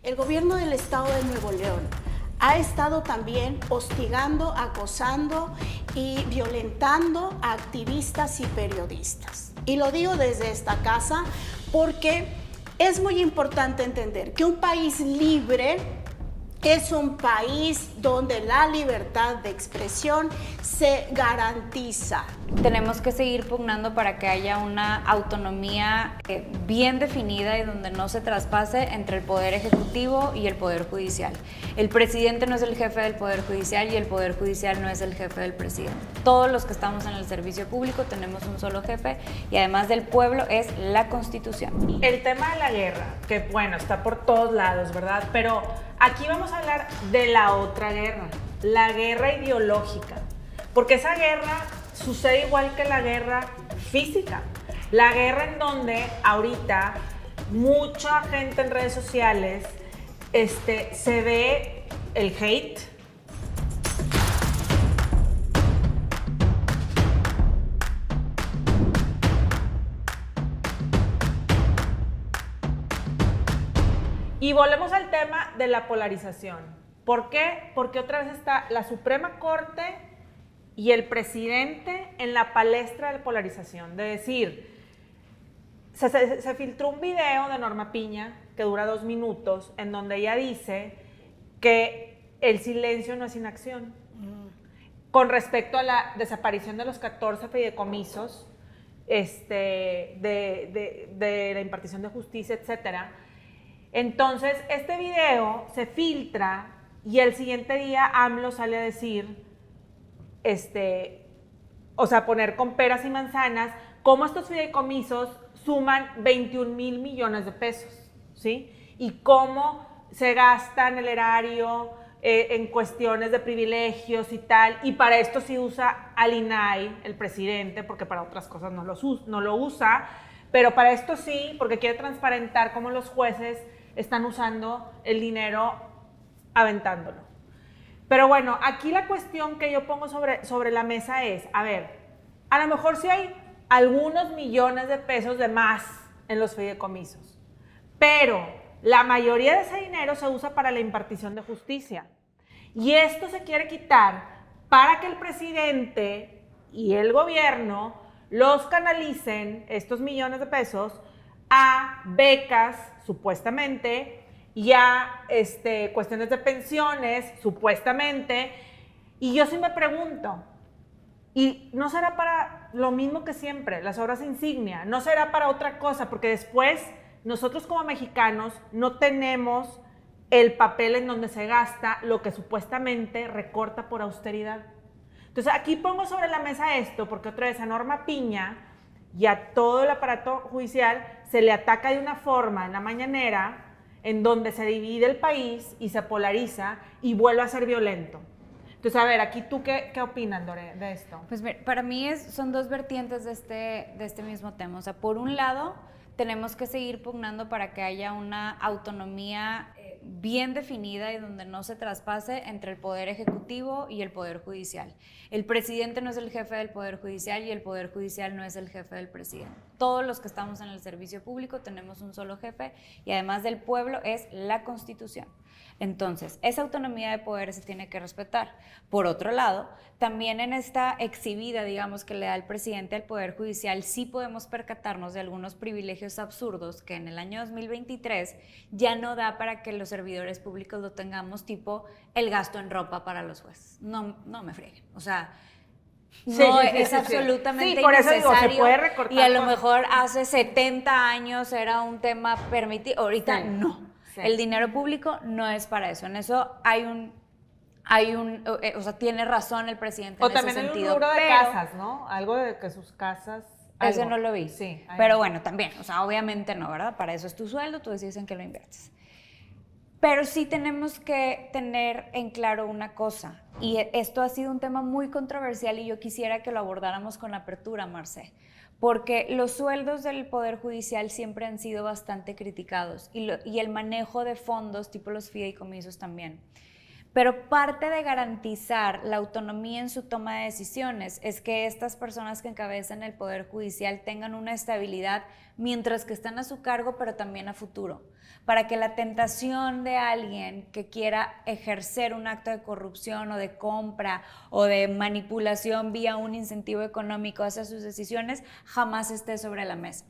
El gobierno del estado de Nuevo León ha estado también hostigando, acosando y violentando a activistas y periodistas. Y lo digo desde esta casa porque es muy importante entender que un país libre es un país donde la libertad de expresión se garantiza. Tenemos que seguir pugnando para que haya una autonomía bien definida y donde no se traspase entre el Poder Ejecutivo y el Poder Judicial. El presidente no es el jefe del Poder Judicial y el Poder Judicial no es el jefe del presidente. Todos los que estamos en el servicio público tenemos un solo jefe y además del pueblo es la Constitución. El tema de la guerra, que bueno, está por todos lados, ¿verdad? Pero aquí vamos a hablar de la otra guerra, la guerra ideológica, porque esa guerra sucede igual que la guerra física, la guerra en donde ahorita mucha gente en redes sociales se ve el hate. Y volvemos al tema de la polarización. ¿Por qué? Porque otra vez está la Suprema Corte y el presidente en la palestra de polarización. De decir, se filtró un video de Norma Piña que dura 2 minutos en donde ella dice que el silencio no es inacción. Con respecto a la desaparición de los 14 fideicomisos de la impartición de justicia, etcétera. Entonces, este video se filtra y el siguiente día AMLO sale a decir, poner con peras y manzanas, cómo estos fideicomisos suman 21,000 millones de pesos, ¿sí? Y cómo se gastan el erario en cuestiones de privilegios y tal, y para esto sí usa al INAI, el presidente, porque para otras cosas no lo usa, pero para esto sí, porque quiere transparentar cómo los jueces están usando el dinero aventándolo. Pero bueno, aquí la cuestión que yo pongo sobre la mesa es, a ver, a lo mejor sí hay algunos millones de pesos de más en los fideicomisos, pero la mayoría de ese dinero se usa para la impartición de justicia. Y esto se quiere quitar para que el presidente y el gobierno los canalicen, estos millones de pesos, a becas, supuestamente, y a cuestiones de pensiones, supuestamente. Y yo sí me pregunto, ¿y no será para lo mismo que siempre, las obras insignia? ¿No será para otra cosa? Porque después nosotros como mexicanos no tenemos el papel en donde se gasta lo que supuestamente recorta por austeridad. Entonces aquí pongo sobre la mesa esto, porque otra vez a Norma Piña y a todo el aparato judicial se le ataca de una forma en la mañanera en donde se divide el país y se polariza y vuelve a ser violento. Entonces, a ver, aquí tú, ¿qué opinas, Dore, de esto? Pues para mí son dos vertientes de este mismo tema. O sea, por un lado, tenemos que seguir pugnando para que haya una autonomía bien definida y donde no se traspase entre el Poder Ejecutivo y el Poder Judicial. El presidente no es el jefe del Poder Judicial y el Poder Judicial no es el jefe del presidente. Todos los que estamos en el servicio público tenemos un solo jefe y además del pueblo es la Constitución. Entonces, esa autonomía de poder se tiene que respetar. Por otro lado, también en esta exhibida, digamos, que le da el presidente al Poder Judicial, sí podemos percatarnos de algunos privilegios absurdos que en el año 2023 ya no da para que los servidores públicos lo tengamos, tipo el gasto en ropa para los jueces. No me frieguen. O sea, no es absolutamente por eso innecesario. digo, se puede recortar y a lo mejor hace 70 años era un tema permitido, ahorita no. Sí. El dinero público no es para eso. En eso o sea, tiene razón el presidente en ese sentido. O también hay un rubro de casas, ¿no? Algo de que sus casas... Eso no lo vi. Sí. Pero bueno, también, o sea, obviamente no, ¿verdad? Para eso es tu sueldo, tú decides en qué lo inviertes. Pero sí tenemos que tener en claro una cosa, y esto ha sido un tema muy controversial y yo quisiera que lo abordáramos con apertura, Marce, porque los sueldos del Poder Judicial siempre han sido bastante criticados y el manejo de fondos, tipo los fideicomisos también. Pero parte de garantizar la autonomía en su toma de decisiones es que estas personas que encabezan el Poder Judicial tengan una estabilidad mientras que están a su cargo, pero también a futuro, para que la tentación de alguien que quiera ejercer un acto de corrupción o de compra o de manipulación vía un incentivo económico hacia sus decisiones jamás esté sobre la mesa.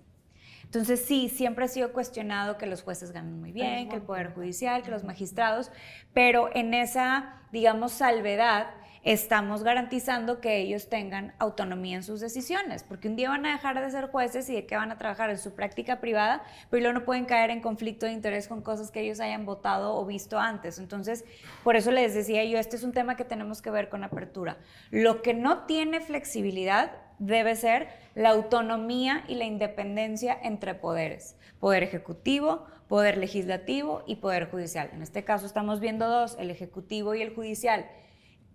Entonces sí, siempre ha sido cuestionado que los jueces ganan muy bien, que el Poder Judicial, que los magistrados, pero en esa, digamos, salvedad estamos garantizando que ellos tengan autonomía en sus decisiones, porque un día van a dejar de ser jueces y de qué van a trabajar en su práctica privada, pero luego no pueden caer en conflicto de interés con cosas que ellos hayan votado o visto antes. Entonces, por eso les decía yo, este es un tema que tenemos que ver con apertura. Lo que no tiene flexibilidad debe ser la autonomía y la independencia entre poderes, poder ejecutivo, poder legislativo y poder judicial. En este caso estamos viendo dos, el ejecutivo y el judicial.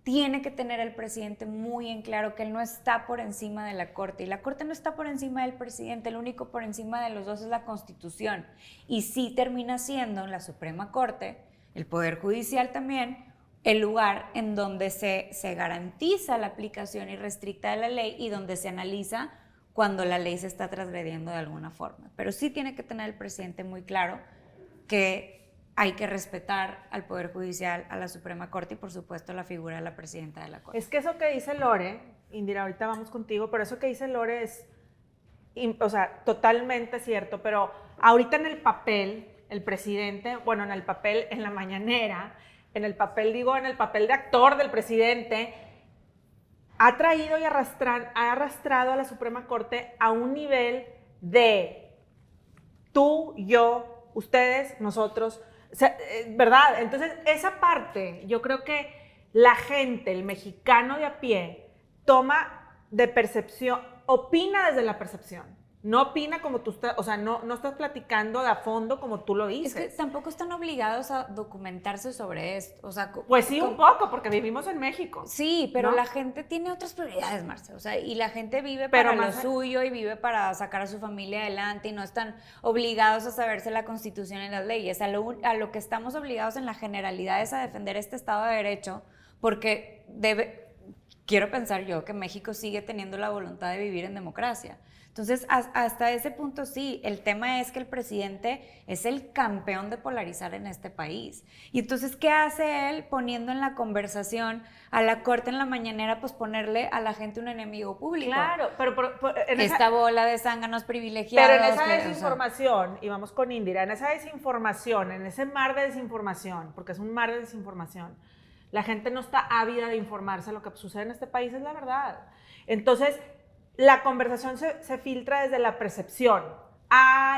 Tiene que tener el presidente muy en claro que él no está por encima de la Corte, y la Corte no está por encima del presidente, el único por encima de los dos es la Constitución, y sí termina siendo en la Suprema Corte, el Poder Judicial también, el lugar en donde se garantiza la aplicación irrestricta de la ley y donde se analiza cuando la ley se está transgrediendo de alguna forma. Pero sí tiene que tener el presidente muy claro que hay que respetar al Poder Judicial, a la Suprema Corte y, por supuesto, la figura de la presidenta de la Corte. Es que eso que dice Lore, Indira, ahorita vamos contigo, pero eso que dice Lore es, o sea, totalmente cierto, pero ahorita en el papel, el presidente, bueno, en el papel, en la mañanera, en el papel de actor del presidente, ha traído y ha arrastrado a la Suprema Corte a un nivel de tú, yo, ustedes, nosotros, ¿verdad? Entonces, esa parte, yo creo que la gente, el mexicano de a pie, toma de percepción, opina desde la percepción. No opina como tú estás, o sea, no estás platicando de a fondo como tú lo dices. Es que tampoco están obligados a documentarse sobre esto. O sea, pues sí, un poco, porque vivimos en México. Sí, pero ¿no? La gente tiene otras prioridades, Marce. O sea, y la gente vive para lo suyo y vive para sacar a su familia adelante y no están obligados a saberse la Constitución y las leyes. A lo que estamos obligados en la generalidad es a defender este Estado de Derecho, porque quiero pensar yo que México sigue teniendo la voluntad de vivir en democracia. Entonces, hasta ese punto sí, el tema es que el presidente es el campeón de polarizar en este país. Y entonces, ¿qué hace él poniendo en la conversación a la Corte en la mañanera, pues ponerle a la gente un enemigo público? Claro, pero esta bola de zánganos privilegiados. Pero en esa desinformación, y vamos con Indira, en esa desinformación, en ese mar de desinformación, porque es un mar de desinformación, la gente no está ávida de informarse. Lo que sucede en este país es la verdad. Entonces, la conversación se filtra desde la percepción.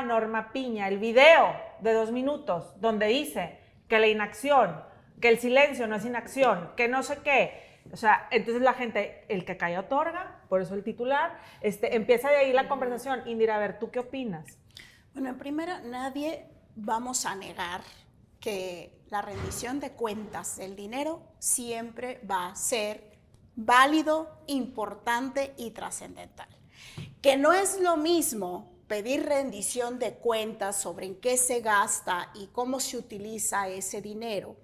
Norma Piña, el video de 2 minutos donde dice que la inacción, que el silencio no es inacción, que no sé qué. O sea, entonces la gente, el que calla otorga, por eso el titular, empieza de ahí la conversación. Indira, a ver, ¿tú qué opinas? Bueno, en primera, nadie vamos a negar que la rendición de cuentas del dinero siempre va a ser válido, importante y trascendental. Que no es lo mismo pedir rendición de cuentas sobre en qué se gasta y cómo se utiliza ese dinero,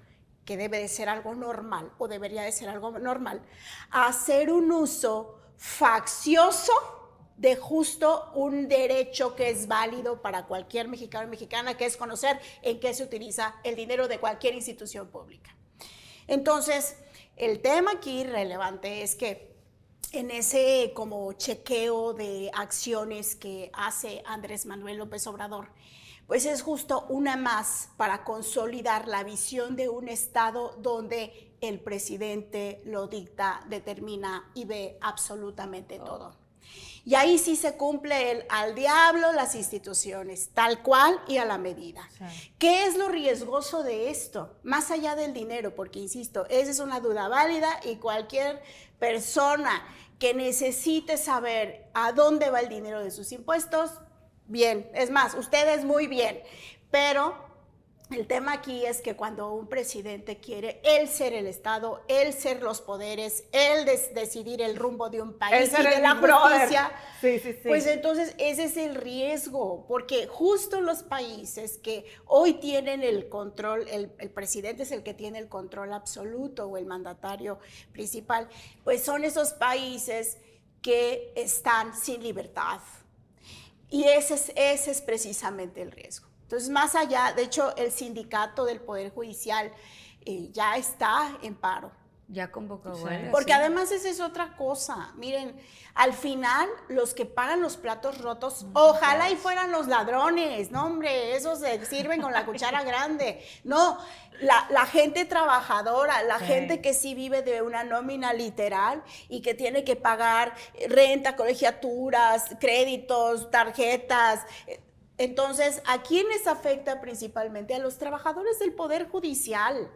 que debe de ser algo normal o debería de ser algo normal, a hacer un uso faccioso de justo un derecho que es válido para cualquier mexicano o mexicana, que es conocer en qué se utiliza el dinero de cualquier institución pública. Entonces, el tema aquí relevante es que en ese como chequeo de acciones que hace Andrés Manuel López Obrador, pues es justo una más para consolidar la visión de un Estado donde el presidente lo dicta, determina y ve absolutamente todo. Y ahí sí se cumple el al diablo las instituciones, tal cual y a la medida. Sí. ¿Qué es lo riesgoso de esto? Más allá del dinero, porque insisto, esa es una duda válida y cualquier persona que necesite saber a dónde va el dinero de sus impuestos, bien, es más, ustedes muy bien, pero El tema aquí es que cuando un presidente quiere él ser el Estado, él ser los poderes, él decidir el rumbo de un país y de la justicia, sí. pues entonces ese es el riesgo, porque justo los países que hoy tienen el control, el presidente es el que tiene el control absoluto o el mandatario principal, pues son esos países que están sin libertad. Y ese es precisamente el riesgo. Entonces, más allá, de hecho, el sindicato del Poder Judicial ya está en paro. Ya convocó huelga. Porque además esa es otra cosa. Miren, al final, los que pagan los platos rotos, ojalá y fueran los ladrones. No, hombre, esos se sirven con la cuchara grande. No, la gente trabajadora, la gente que sí vive de una nómina literal y que tiene que pagar renta, colegiaturas, créditos, tarjetas. Entonces, ¿a quiénes afecta principalmente? A los trabajadores del Poder Judicial,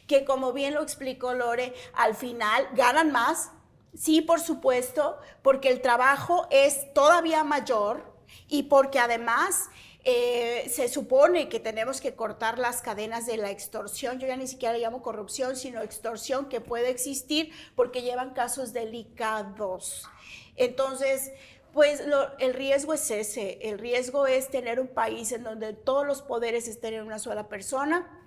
que como bien lo explicó Lore, al final ganan más, sí, por supuesto, porque el trabajo es todavía mayor y porque además se supone que tenemos que cortar las cadenas de la extorsión. Yo ya ni siquiera le llamo corrupción, sino extorsión que puede existir porque llevan casos delicados. Entonces, pues el riesgo es ese, el riesgo es tener un país en donde todos los poderes estén en una sola persona.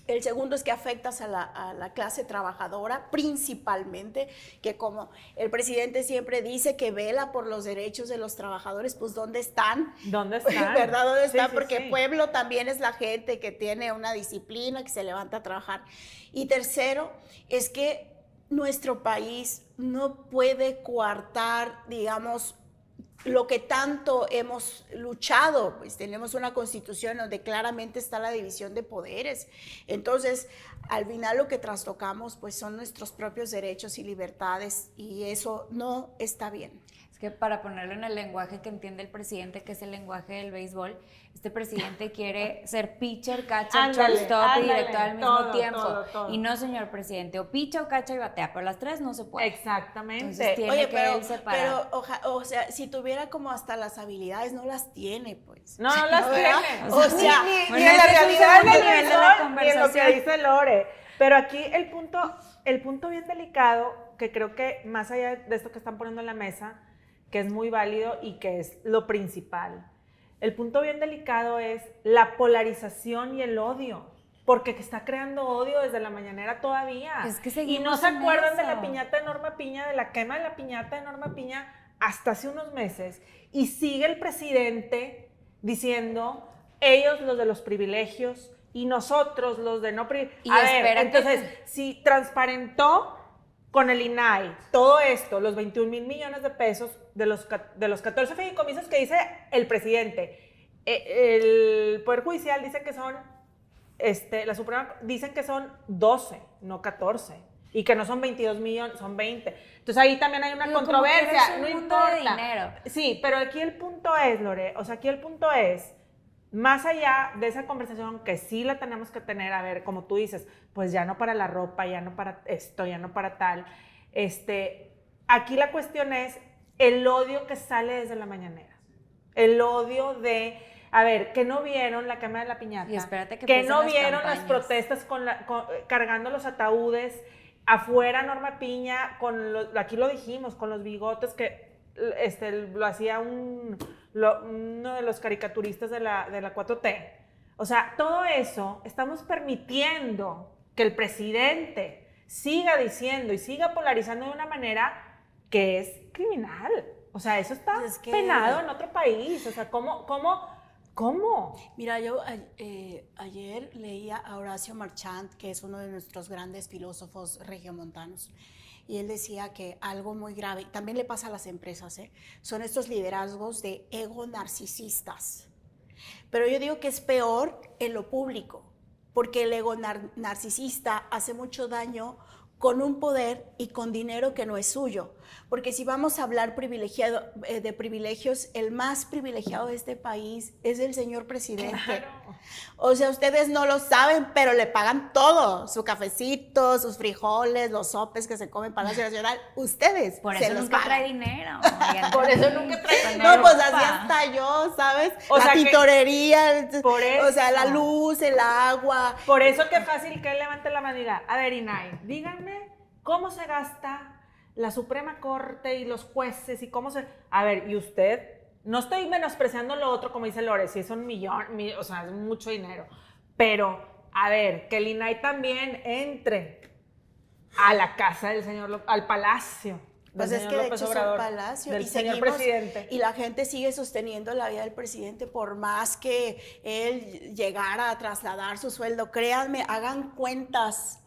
El segundo es que afectas a la clase trabajadora, principalmente, que como el presidente siempre dice que vela por los derechos de los trabajadores, pues ¿dónde están? ¿Dónde están? ¿Verdad? ¿Dónde están? Sí, Porque sí. pueblo también es la gente que tiene una disciplina, que se levanta a trabajar. Y tercero, es que nuestro país no puede coartar, digamos, lo que tanto hemos luchado. Pues tenemos una constitución donde claramente está la división de poderes. Entonces, al final lo que trastocamos pues son nuestros propios derechos y libertades y eso no está bien. Es que para ponerlo en el lenguaje que entiende el presidente, que es el lenguaje del béisbol, este presidente quiere ser pitcher, catcher, shortstop y director al mismo tiempo. Todo. Y no, señor presidente, o picha o cacha y batea, pero las tres no se puede. Exactamente. Entonces tiene que él separar. Pero, o sea, si tuviera como hasta las habilidades, no las tiene, pues. No las tiene. O sea, ni en la realidad del béisbol, ni en lo que dice Lore. Pero aquí el punto bien delicado, que creo que más allá de esto que están poniendo en la mesa, que es muy válido y que es lo principal, el punto bien delicado es la polarización y el odio, porque está creando odio desde la mañanera todavía. Es que y no se acuerdan de la piñata de Norma Piña, de la quema de la piñata de Norma Piña hasta hace unos meses. Y sigue el presidente diciendo, ellos los de los privilegios y nosotros los de no privilegios. A ver, entonces, si transparentó con el INAI todo esto, los 21 mil millones de pesos de los 14 fideicomisos que dice el presidente, el Poder Judicial dice que son, la Suprema dicen que son 12, no 14, y que no son 22 millones, son 20. Entonces ahí también hay una controversia, no importa. De dinero. Sí, pero aquí el punto es, Lore, o sea, aquí el punto es, más allá de esa conversación que sí la tenemos que tener, a ver, como tú dices, pues ya no para la ropa, ya no para esto, ya no para tal, aquí la cuestión es el odio que sale desde la mañanera, el odio de, a ver, que no vieron la quema de la piñata, y espérate que no vieron las protestas cargando los ataúdes, afuera Norma Piña, aquí lo dijimos, con los bigotes que lo hacía uno de los caricaturistas de la 4T. O sea, todo eso estamos permitiendo que el presidente siga diciendo y siga polarizando de una manera que es criminal. O sea, eso está penado en otro país. O sea, ¿cómo? Mira, yo ayer leía a Horacio Marchant, que es uno de nuestros grandes filósofos regiomontanos, y él decía que algo muy grave, también le pasa a las empresas, son estos liderazgos de ego narcisistas. Pero yo digo que es peor en lo público, porque el ego narcisista hace mucho daño con un poder y con dinero que no es suyo. Porque si vamos a hablar de privilegios, el más privilegiado de este país es el señor presidente. Claro. O sea, ustedes no lo saben, pero le pagan todo, su cafecito, sus frijoles, los sopes que se comen en Palacio Nacional, ustedes Por se eso los nunca pagan. trae dinero. Por eso nunca trae dinero. No, pues así hasta yo, ¿sabes? O la sea que- tintorería, por o sea, la eso. luz, el agua. Por eso qué fácil que él levante la mano y diga, a ver, Inay, díganme cómo se gasta la Suprema Corte y los jueces y cómo se... A ver, y usted, no estoy menospreciando lo otro, como dice Lore, si es un millón, o sea, es mucho dinero, pero, a ver, que el INAI también entre a la casa del señor, al palacio. Pues es que de hecho es un palacio del y señor seguimos, presidente. y la gente sigue sosteniendo la vida del presidente por más que él llegara a trasladar su sueldo. Créanme, hagan cuentas.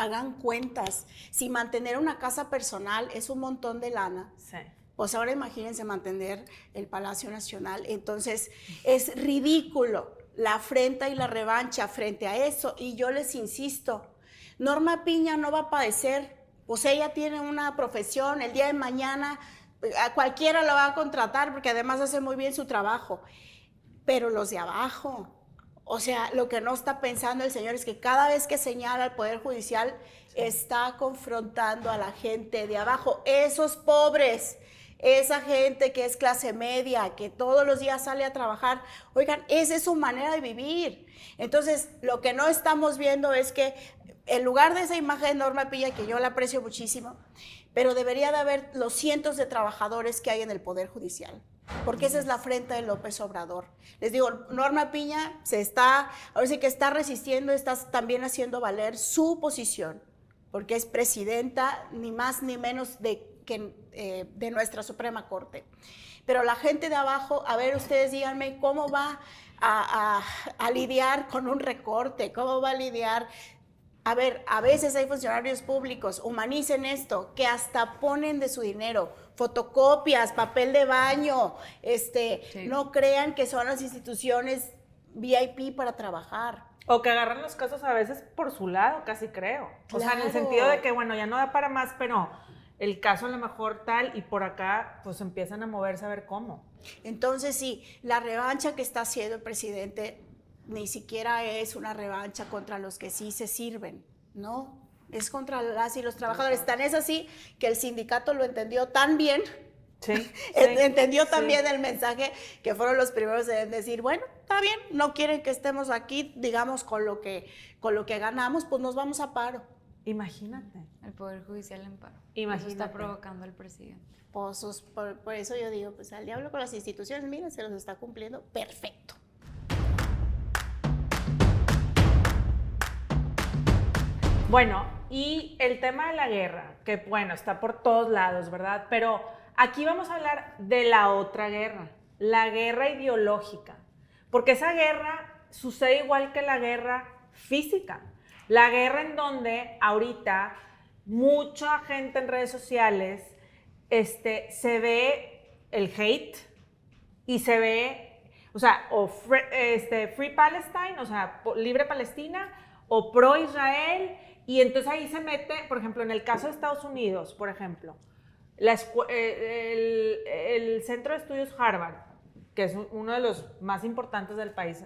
Si mantener una casa personal es un montón de lana, Sí. pues ahora imagínense mantener el Palacio Nacional. Entonces es ridículo la afrenta y la revancha frente a eso. Y yo les insisto, Norma Piña no va a padecer. Pues ella tiene una profesión, el día de mañana a cualquiera la va a contratar porque además hace muy bien su trabajo. Pero los de abajo, o sea, lo que no está pensando el señor es que cada vez que señala al Poder Judicial está confrontando a la gente de abajo, esos pobres, esa gente que es clase media, que todos los días sale a trabajar. Oigan, esa es su manera de vivir. Entonces, lo que no estamos viendo es que en lugar de esa imagen de Norma Piña, que yo la aprecio muchísimo, pero debería de haber los cientos de trabajadores que hay en el Poder Judicial, porque esa es la afrenta de López Obrador. Les digo, Norma Piña ahora sí que está resistiendo, está también haciendo valer su posición, porque es presidenta ni más ni menos de nuestra Suprema Corte. Pero la gente de abajo, a ver, ustedes díganme, ¿cómo va a lidiar con un recorte? ¿Cómo va a lidiar? A ver, a veces hay funcionarios públicos, humanicen esto, que hasta ponen de su dinero, fotocopias, papel de baño, Sí. No crean que son las instituciones VIP para trabajar. O que agarran los casos a veces por su lado, casi creo. O sea, en el Claro. sentido de que, bueno, ya no da para más, pero el caso a lo mejor tal, y por acá, pues empiezan a moverse a ver cómo. Entonces, sí, la revancha que está haciendo el presidente ni siquiera es una revancha contra los que sí se sirven, ¿no? Es contra las y los trabajadores. Tan es así que el sindicato lo entendió tan bien, Sí. entendió sí. también el mensaje, que fueron los primeros en decir, bueno, está bien, no quieren que estemos aquí, digamos, con lo que ganamos, pues nos vamos a paro. Imagínate. El Poder Judicial en paro. Imagínate. Eso está provocando el presidente. Pues, por eso yo digo, pues al diablo con las instituciones, miren, se los está cumpliendo perfecto. Bueno, y el tema de la guerra, que bueno, está por todos lados, ¿verdad? Pero aquí vamos a hablar de la otra guerra, la guerra ideológica, porque esa guerra sucede igual que la guerra física, la guerra en donde ahorita mucha gente en redes sociales se ve el hate y se ve, o sea, Free Palestine, o sea, libre Palestina, o pro Israel. Y entonces ahí se mete, por ejemplo, en el caso de Estados Unidos, por ejemplo, el Centro de Estudios Harvard, que es uno de los más importantes del país,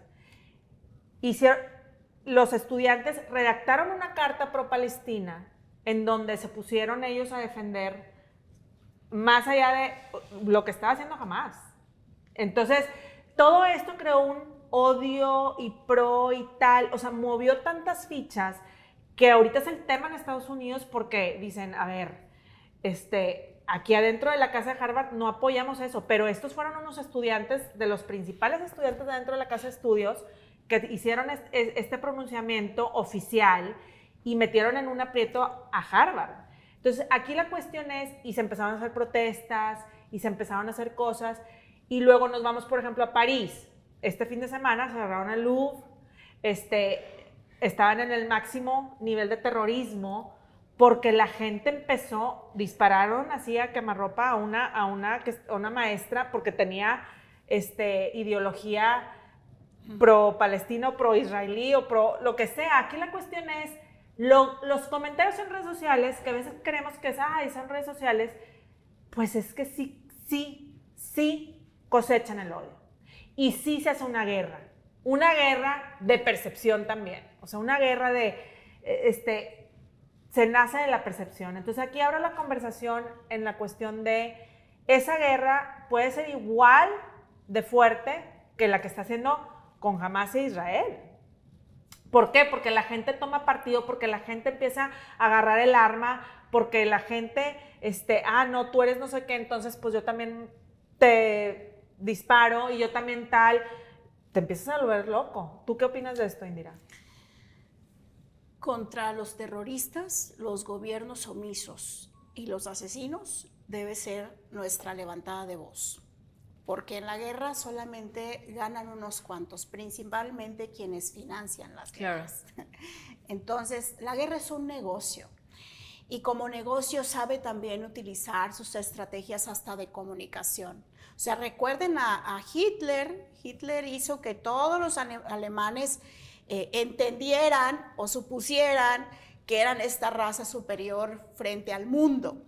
los estudiantes redactaron una carta pro-Palestina en donde se pusieron ellos a defender más allá de lo que estaba haciendo Hamás. Entonces, todo esto creó un odio y pro y tal, o sea, movió tantas fichas que ahorita es el tema en Estados Unidos porque dicen, a ver, aquí adentro de la casa de Harvard no apoyamos eso, pero estos fueron unos estudiantes, de los principales estudiantes de dentro de la casa de estudios, que hicieron este pronunciamiento oficial y metieron en un aprieto a Harvard. Entonces, aquí la cuestión es, y se empezaron a hacer protestas, y se empezaron a hacer cosas, y luego nos vamos, por ejemplo, a París. Este fin de semana cerraron el Louvre, estaban en el máximo nivel de terrorismo porque la gente dispararon así a quemarropa a una maestra porque tenía ideología pro-palestino, pro-israelí o pro lo que sea. Aquí la cuestión es, Los comentarios en redes sociales, que a veces creemos que son redes sociales, pues es que sí cosechan el odio. Y sí se hace una guerra de percepción también. O sea, una guerra de, se nace de la percepción. Entonces aquí abro la conversación en la cuestión de, esa guerra puede ser igual de fuerte que la que está haciendo con Hamás e Israel. ¿Por qué? Porque la gente toma partido, porque la gente empieza a agarrar el arma, porque la gente, no, tú eres no sé qué, entonces pues yo también te disparo y yo también tal. Te empiezas a volver loco. ¿Tú qué opinas de esto, Indira? Contra los terroristas, los gobiernos omisos y los asesinos debe ser nuestra levantada de voz. Porque en la guerra solamente ganan unos cuantos, principalmente quienes financian las guerras. Claro. Entonces, la guerra es un negocio. Y como negocio sabe también utilizar sus estrategias hasta de comunicación. O sea, recuerden a Hitler. Hitler hizo que todos los alemanes entendieran o supusieran que eran esta raza superior frente al mundo.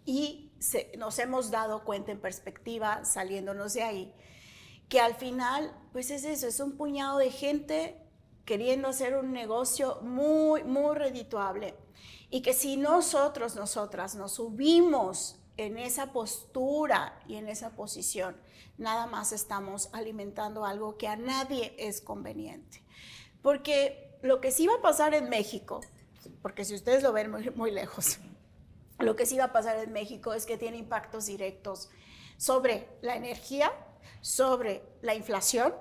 Y nos hemos dado cuenta en perspectiva, saliéndonos de ahí, que al final, pues es eso, es un puñado de gente queriendo hacer un negocio muy, muy redituable. Y que si nosotras nos subimos en esa postura y en esa posición, nada más estamos alimentando algo que a nadie es conveniente. Porque lo que sí va a pasar en México, porque si ustedes lo ven muy, muy lejos, lo que sí va a pasar en México es que tiene impactos directos sobre la energía, sobre la inflación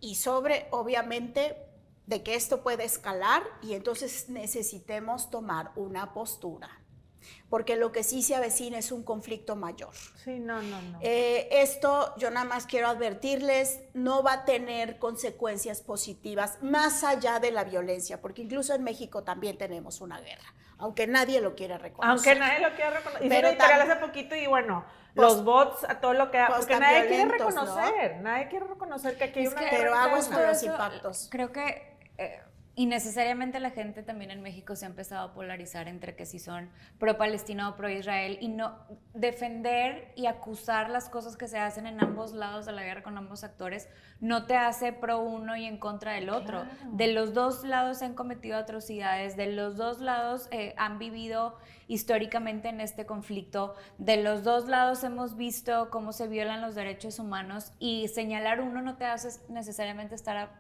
y sobre, obviamente, de que esto puede escalar y entonces necesitemos tomar una postura. Porque lo que sí se avecina es un conflicto mayor. Sí, no. Esto, yo nada más quiero advertirles, no va a tener consecuencias positivas más allá de la violencia, porque incluso en México también tenemos una guerra, aunque nadie lo quiera reconocer. Hice un editorial hace poquito y bueno, los bots, a todo lo que... Porque nadie quiere reconocer, ¿no? Nadie quiere reconocer que aquí hay una guerra. Pero aguas con los impactos. Creo que... innecesariamente la gente también en México se ha empezado a polarizar entre que si son pro-Palestina o pro-Israel y no defender y acusar las cosas que se hacen en ambos lados de la guerra con ambos actores no te hace pro uno y en contra del otro. Claro. De los dos lados se han cometido atrocidades, de los dos lados han vivido históricamente en este conflicto, de los dos lados hemos visto cómo se violan los derechos humanos y señalar uno no te hace necesariamente estar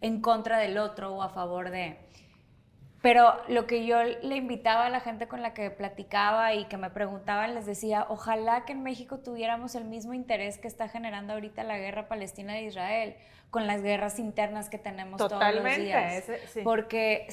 en contra del otro o a favor de. Pero lo que yo le invitaba a la gente con la que platicaba y que me preguntaban, les decía, ojalá que en México tuviéramos el mismo interés que está generando ahorita la guerra Palestina de Israel, con las guerras internas que tenemos todos los días. Sí. Porque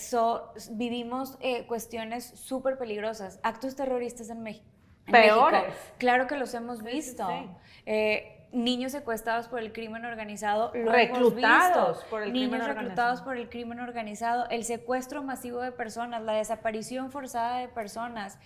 vivimos cuestiones súper peligrosas, actos terroristas en México. Peores. Claro que los hemos visto. Sí. Niños secuestrados por el crimen organizado, reclutados por el crimen organizado. Niños reclutados por el crimen organizado, el secuestro masivo de personas, la desaparición forzada de personas,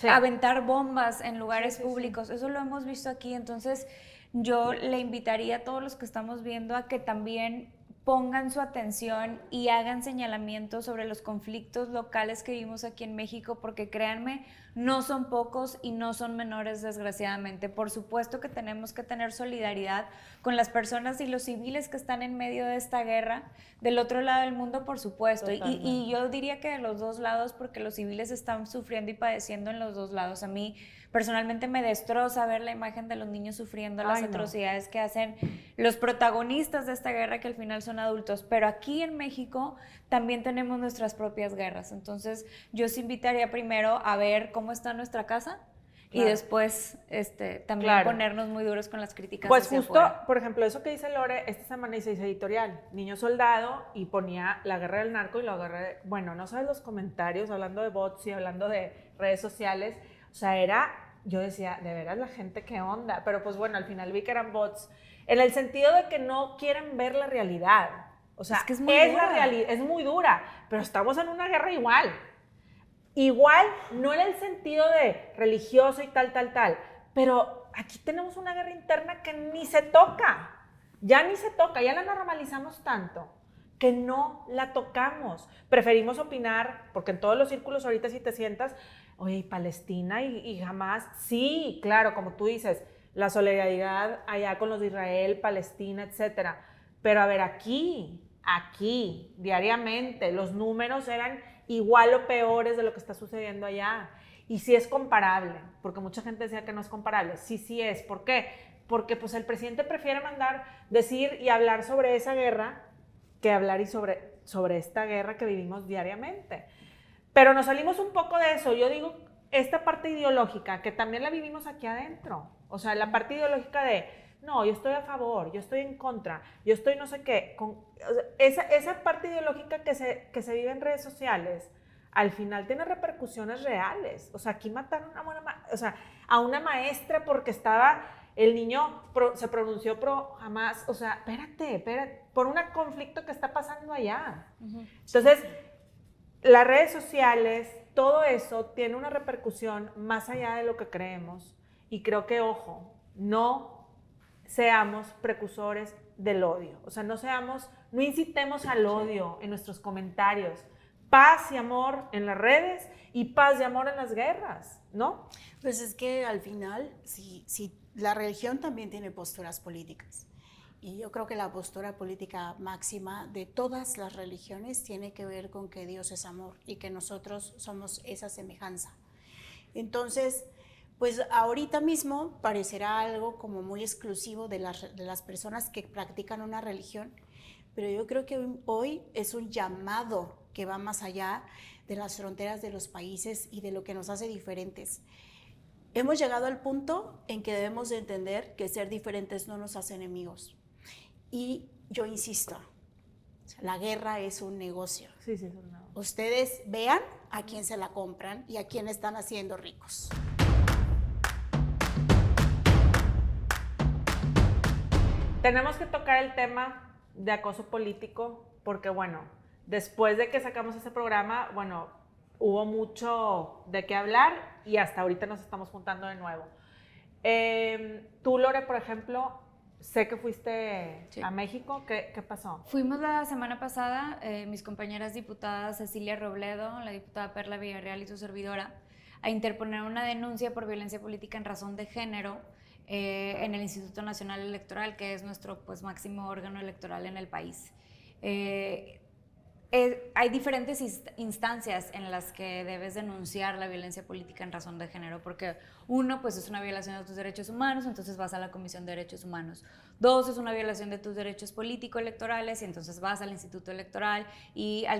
aventar bombas en lugares públicos, eso lo hemos visto aquí. Entonces yo le invitaría a todos los que estamos viendo a que también pongan su atención y hagan señalamientos sobre los conflictos locales que vivimos aquí en México, porque créanme, no son pocos y no son menores, desgraciadamente. Por supuesto que tenemos que tener solidaridad con las personas y los civiles que están en medio de esta guerra, del otro lado del mundo, por supuesto. Y yo diría que de los dos lados, porque los civiles están sufriendo y padeciendo en los dos lados. A mí personalmente me destroza ver la imagen de los niños sufriendo las atrocidades que hacen los protagonistas de esta guerra, que al final son adultos. Pero aquí en México también tenemos nuestras propias guerras. Entonces yo os invitaría primero a ver cómo está nuestra casa y después también ponernos muy duros con las críticas. Pues justo, por ejemplo, eso que dice Lore, esta semana hice editorial, Niño Soldado, y ponía la guerra del narco y la guerra de... Bueno, no sabes los comentarios, hablando de bots y hablando de redes sociales, o sea, yo decía, de veras la gente, ¿qué onda? Pero pues bueno, al final vi que eran bots, en el sentido de que no quieren ver la realidad. O sea, es la realidad, es muy dura, pero estamos en una guerra igual. Igual, no en el sentido de religioso y tal, pero aquí tenemos una guerra interna que ni se toca, ya ni se toca, ya la normalizamos tanto, que no la tocamos. Preferimos opinar, porque en todos los círculos ahorita si te sientas, oye, ¿y Palestina y Hamas? Sí, claro, como tú dices, la solidaridad allá con los de Israel, Palestina, etcétera. Pero a ver, aquí, diariamente, los números eran igual o peores de lo que está sucediendo allá. Y sí es comparable, porque mucha gente decía que no es comparable. Sí es. ¿Por qué? Porque pues el presidente prefiere decir y hablar sobre esa guerra que hablar sobre esta guerra que vivimos diariamente. Pero nos salimos un poco de eso. Yo digo, esta parte ideológica, que también la vivimos aquí adentro. O sea, la parte ideológica de, no, yo estoy a favor, yo estoy en contra, yo estoy no sé qué. Esa parte ideológica que se vive en redes sociales, al final tiene repercusiones reales. O sea, aquí mataron a una maestra porque el niño se pronunció pro Hamas. O sea, espérate, por un conflicto que está pasando allá. Entonces, las redes sociales, todo eso tiene una repercusión más allá de lo que creemos. Y creo que, ojo, no seamos precursores del odio. O sea, no incitemos al odio en nuestros comentarios. Paz y amor en las redes y paz y amor en las guerras, ¿no? Pues es que al final, si la religión también tiene posturas políticas. Y yo creo que la postura política máxima de todas las religiones tiene que ver con que Dios es amor y que nosotros somos esa semejanza. Entonces, pues ahorita mismo parecerá algo como muy exclusivo de las personas que practican una religión, pero yo creo que hoy es un llamado que va más allá de las fronteras de los países y de lo que nos hace diferentes. Hemos llegado al punto en que debemos de entender que ser diferentes no nos hace enemigos. Y yo insisto, la guerra es un negocio. Sí, es un negocio. Ustedes vean a quién se la compran y a quién están haciendo ricos. Tenemos que tocar el tema de acoso político porque, bueno, después de que sacamos ese programa, bueno, hubo mucho de qué hablar y hasta ahorita nos estamos juntando de nuevo. Tú, Lore, por ejemplo, sé que fuiste a México. ¿Qué pasó? Fuimos la semana pasada, mis compañeras diputadas Cecilia Robledo, la diputada Perla Villarreal y su servidora, a interponer una denuncia por violencia política en razón de género en el Instituto Nacional Electoral, que es nuestro máximo órgano electoral en el país. Hay diferentes instancias en las que debes denunciar la violencia política en razón de género, porque uno, pues es una violación de tus derechos humanos, entonces vas a la Comisión de Derechos Humanos. Dos, es una violación de tus derechos político-electorales, y entonces vas al Instituto Electoral y a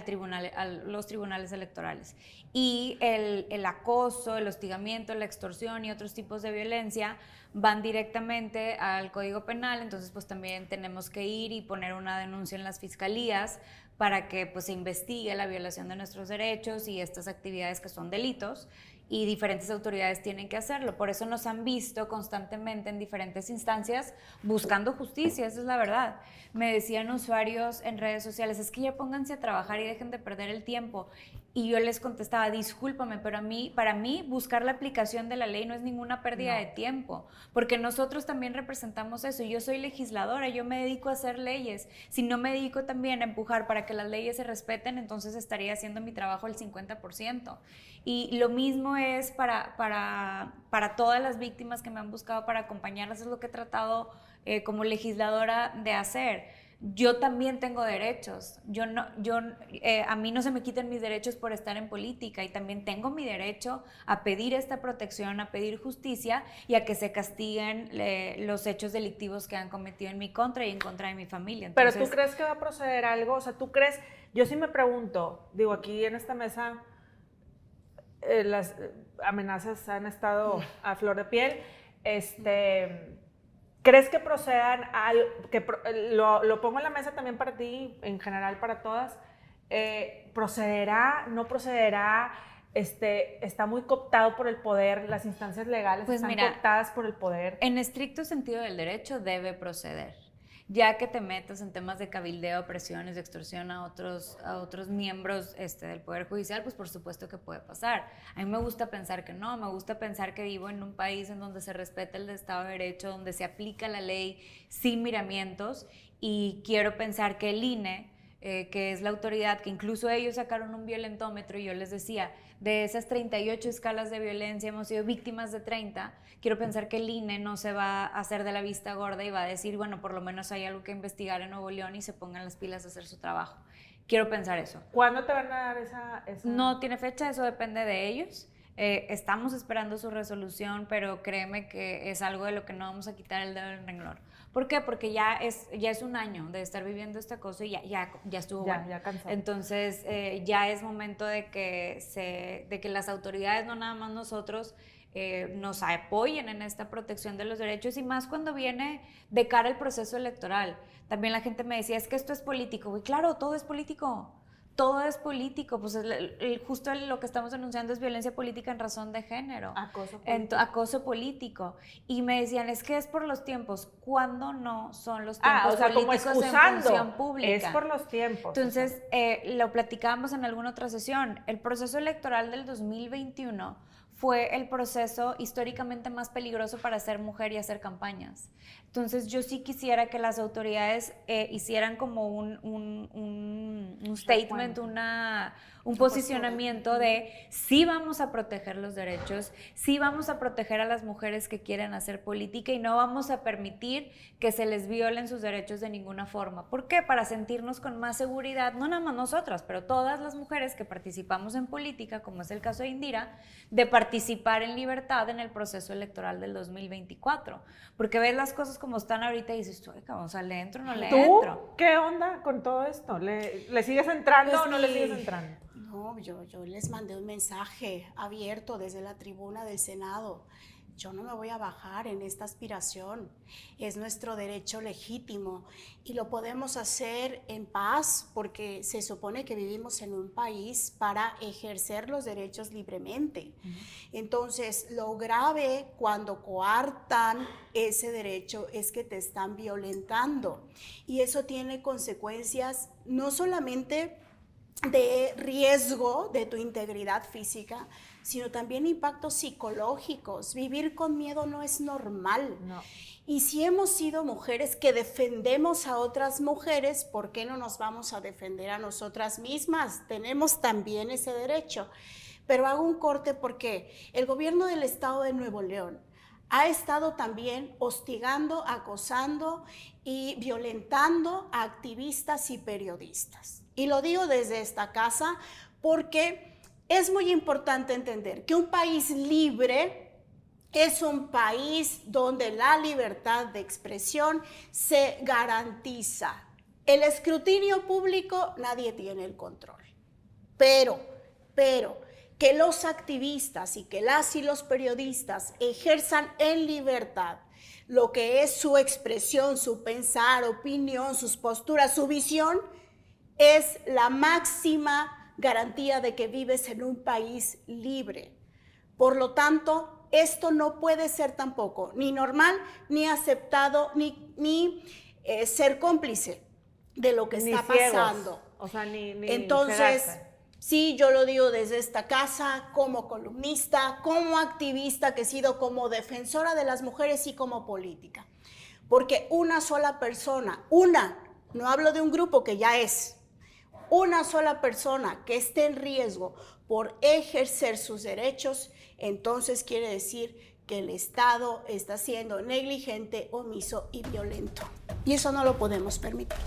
los tribunales electorales. Y el acoso, el hostigamiento, la extorsión y otros tipos de violencia van directamente al Código Penal, entonces pues también tenemos que ir y poner una denuncia en las fiscalías para que pues se investigue la violación de nuestros derechos y estas actividades que son delitos, y diferentes autoridades tienen que hacerlo. Por eso nos han visto constantemente en diferentes instancias buscando justicia, esa es la verdad. Me decían usuarios en redes sociales, es que ya pónganse a trabajar y dejen de perder el tiempo. Y yo les contestaba, discúlpame, pero para mí buscar la aplicación de la ley no es ninguna pérdida de tiempo, porque nosotros también representamos eso. Yo soy legisladora, yo me dedico a hacer leyes. Si no me dedico también a empujar para que las leyes se respeten, entonces estaría haciendo mi trabajo al 50%. Y lo mismo es para todas las víctimas que me han buscado para acompañarlas, es lo que he tratado como legisladora de hacer. Yo también tengo derechos, a mí no se me quiten mis derechos por estar en política, y también tengo mi derecho a pedir esta protección, a pedir justicia y a que se castiguen los hechos delictivos que han cometido en mi contra y en contra de mi familia. Entonces, ¿pero tú crees que va a proceder algo? O sea, ¿tú crees? Yo sí me pregunto, digo, aquí en esta mesa las amenazas han estado a flor de piel, ¿crees que procedan lo pongo en la mesa también para ti, en general para todas? ¿Procederá? ¿No procederá? Está muy cooptado por el poder, las instancias legales pues están cooptadas por el poder. En estricto sentido del derecho debe proceder. Ya que te metas en temas de cabildeo, presiones, de extorsión a otros miembros del Poder Judicial, pues por supuesto que puede pasar. A mí me gusta pensar que no, me gusta pensar que vivo en un país en donde se respeta el Estado de Derecho, donde se aplica la ley sin miramientos, y quiero pensar que el INE que es la autoridad, que incluso ellos sacaron un violentómetro y yo les decía, de esas 38 escalas de violencia hemos sido víctimas de 30, quiero pensar que el INE no se va a hacer de la vista gorda y va a decir, bueno, por lo menos hay algo que investigar en Nuevo León y se pongan las pilas a hacer su trabajo. Quiero pensar eso. ¿Cuándo te van a dar esa...? No tiene fecha, eso depende de ellos. Estamos esperando su resolución, pero créeme que es algo de lo que no vamos a quitar el dedo del renglón. ¿Por qué? Porque ya es un año de estar viviendo esta cosa y ya estuvo bueno. Ya cansado. Entonces, ya es momento de que las autoridades, no nada más nosotros, nos apoyen en esta protección de los derechos, y más cuando viene de cara al proceso electoral. También la gente me decía, es que esto es político. Y claro, todo es político. Todo es político, pues justo lo que estamos anunciando es violencia política en razón de género. Acoso político. Acoso político. Y me decían, es que es por los tiempos. ¿Cuándo no son los tiempos o sea, políticos como excusando, en función pública? es por los tiempos. Entonces, lo platicábamos en alguna otra sesión. El proceso electoral del 2021 fue el proceso históricamente más peligroso para ser mujer y hacer campañas. Entonces, yo sí quisiera que las autoridades hicieran como un statement, un posicionamiento de sí vamos a proteger los derechos, sí vamos a proteger a las mujeres que quieren hacer política y no vamos a permitir que se les violen sus derechos de ninguna forma. ¿Por qué? Para sentirnos con más seguridad, no nada más nosotras, pero todas las mujeres que participamos en política, como es el caso de Indira, de participar en libertad en el proceso electoral del 2024. Porque ves las cosas como están ahorita y dices, o sea, ¿le entro o no le entro? ¿Tú qué onda con todo esto? ¿Le sigues entrando Pues o no le sigues entrando? No, yo les mandé un mensaje abierto desde la tribuna del Senado. Yo no me voy a bajar en esta aspiración. Es nuestro derecho legítimo y lo podemos hacer en paz porque se supone que vivimos en un país para ejercer los derechos libremente. Entonces, lo grave cuando coartan ese derecho es que te están violentando y eso tiene consecuencias no solamente de riesgo de tu integridad física, sino también impactos psicológicos. Vivir con miedo no es normal. No. Y si hemos sido mujeres que defendemos a otras mujeres, ¿por qué no nos vamos a defender a nosotras mismas? Tenemos también ese derecho. Pero hago un corte porque el gobierno del estado de Nuevo León ha estado también hostigando, acosando y violentando a activistas y periodistas. Y lo digo desde esta casa porque es muy importante entender que un país libre es un país donde la libertad de expresión se garantiza. El escrutinio público, nadie tiene el control. Pero que los activistas y que las y los periodistas ejerzan en libertad lo que es su expresión, su pensar, opinión, sus posturas, su visión, es la máxima garantía de que vives en un país libre. Por lo tanto, esto no puede ser tampoco ni normal, ni aceptado, ni ser cómplice de lo que está pasando. O sea, ni Entonces, cegarse. sí, yo lo digo desde esta casa, como columnista, como activista que he sido, como defensora de las mujeres y como política. Porque una sola persona, no hablo de un grupo que ya es, una sola persona que esté en riesgo por ejercer sus derechos, entonces quiere decir que el Estado está siendo negligente, omiso y violento. Y eso no lo podemos permitir.